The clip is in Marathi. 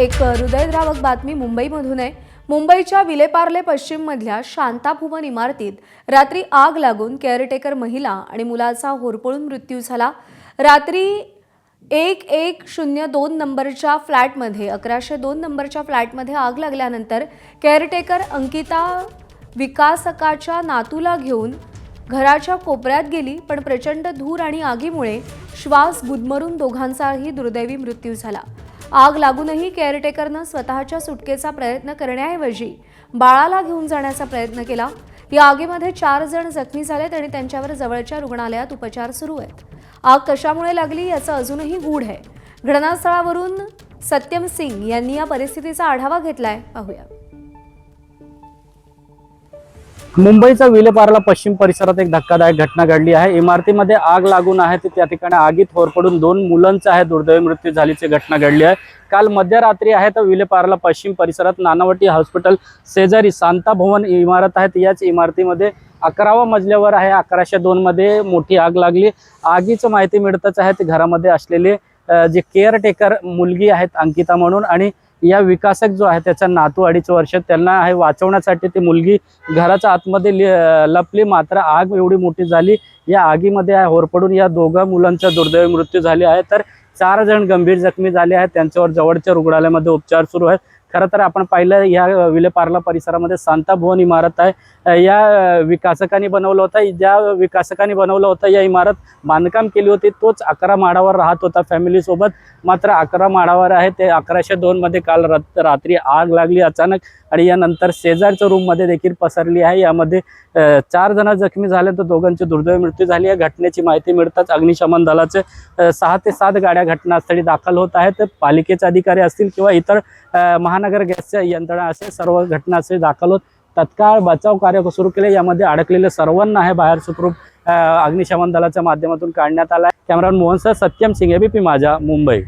एक हृदयद्रावक बातमी मुंबईमधून आहे। मुंबईच्या विलेपार्ले पश्चिममधल्या शांताभुवन इमारतीत रात्री आग लागून केअरटेकर महिला आणि मुलाचा होरपळून मृत्यू झाला। रात्री 1102 नंबरच्या फ्लॅटमध्ये 1102 नंबरच्या फ्लॅटमध्ये आग लागल्यानंतर केअरटेकर अंकिता विकासकाच्या नातूला घेऊन घराच्या कोपऱ्यात गेली, पण प्रचंड धूर आणि आगीमुळे श्वास गुदमरून दोघांचाही दुर्दैवी मृत्यू झाला। आग लागूनही केअरटेकरनं स्वतःच्या सुटकेचा प्रयत्न करण्याऐवजी बाळाला घेऊन जाण्याचा प्रयत्न केला। या आगीमध्ये 4 जण जखमी झालेत आणि त्यांच्यावर जवळच्या रुग्णालयात उपचार सुरू आहेत। आग कशामुळे लागली याचं अजूनही गूढ आहे। घटनास्थळावरून सत्यम सिंग यांनी या परिस्थितीचा आढावा घेतलाय, पाहूया। मुंबईचा विलेपार्ला पश्चिम परिसरात एक धक्कादायक घटना घडली आहे। इमारतीमध्ये आग लागून आहे, त्या ठिकाणी आगीत होरपळून 2 मुलांचा आहे दुर्दैवी मृत्यू झाल्याची घटना घडली आहे। काल मध्यरात्री आहे तर विलेपार्ला पश्चिम परिसरात नानावटी हॉस्पिटल शेजारी शांताभवन इमारत आहे। याच इमारतीमध्ये 11व्या मजल्यावर आहे 1102 मध्ये मोठी आग लागली। आगीची माहिती मिळताच आहे ते घरामध्ये असलेले जे केअरटेकर मुलगी आहेत अंकिता म्हणून, आणि या विकासक जो आहे त्याचा नातू 2.5 वर्ष, त्यांना आहे वाचवण्यासाठी ती मुलगी घराच्या आतमध्ये लपली, मात्र आग एवढी मोठी झाली। या आगीमध्ये होरपळून या दोघा मुलांचा दुर्दैवी मृत्यू झाले आहे, तर 4 जण गंभीर जखमी झाले आहेत, त्यांच्यावर जवळच्या रुग्णालयामध्ये उपचार सुरू आहेत। खरं तर आपण पाहिलं या विलेपार्ला परिसरामध्ये शांताभवन इमारत आहे। या विकासकांनी बनवलं होतं, ज्या विकासकांनी बनवलं होतं या इमारत बांधकाम केली होती तोच 11 माळावर राहत होता फॅमिली सोबत, मात्र 11 माळावर आहे ते 1102 मध्ये काल रात्री आग लागली अचानक, आणि यानंतर शेजारच्या रूम मध्ये देखील पसरली आहे। यामध्ये 4 जण जखमी झाले तर दोघांची दुर्दैवी मृत्यू झाली। या घटनेची माहिती मिळताच अग्निशमन दलाचे 6 ते 7 गाड्या घटनास्थळी दाखल होत आहेत। पालिकेचे अधिकारी असतील किंवा इतर महानगर गॅसच्या यंत्रणा असे सर्व घटनास्थळी दाखल होत तत्काळ बचाव कार्य सुरू केले। यामध्ये अडकलेले सर्वांना आहे बाहेर सुखरूप अग्निशमन दलाच्या माध्यमातून काढण्यात आला। Cameraman Mohan sir, Satyam Singh, ABP Majha, Mumbai.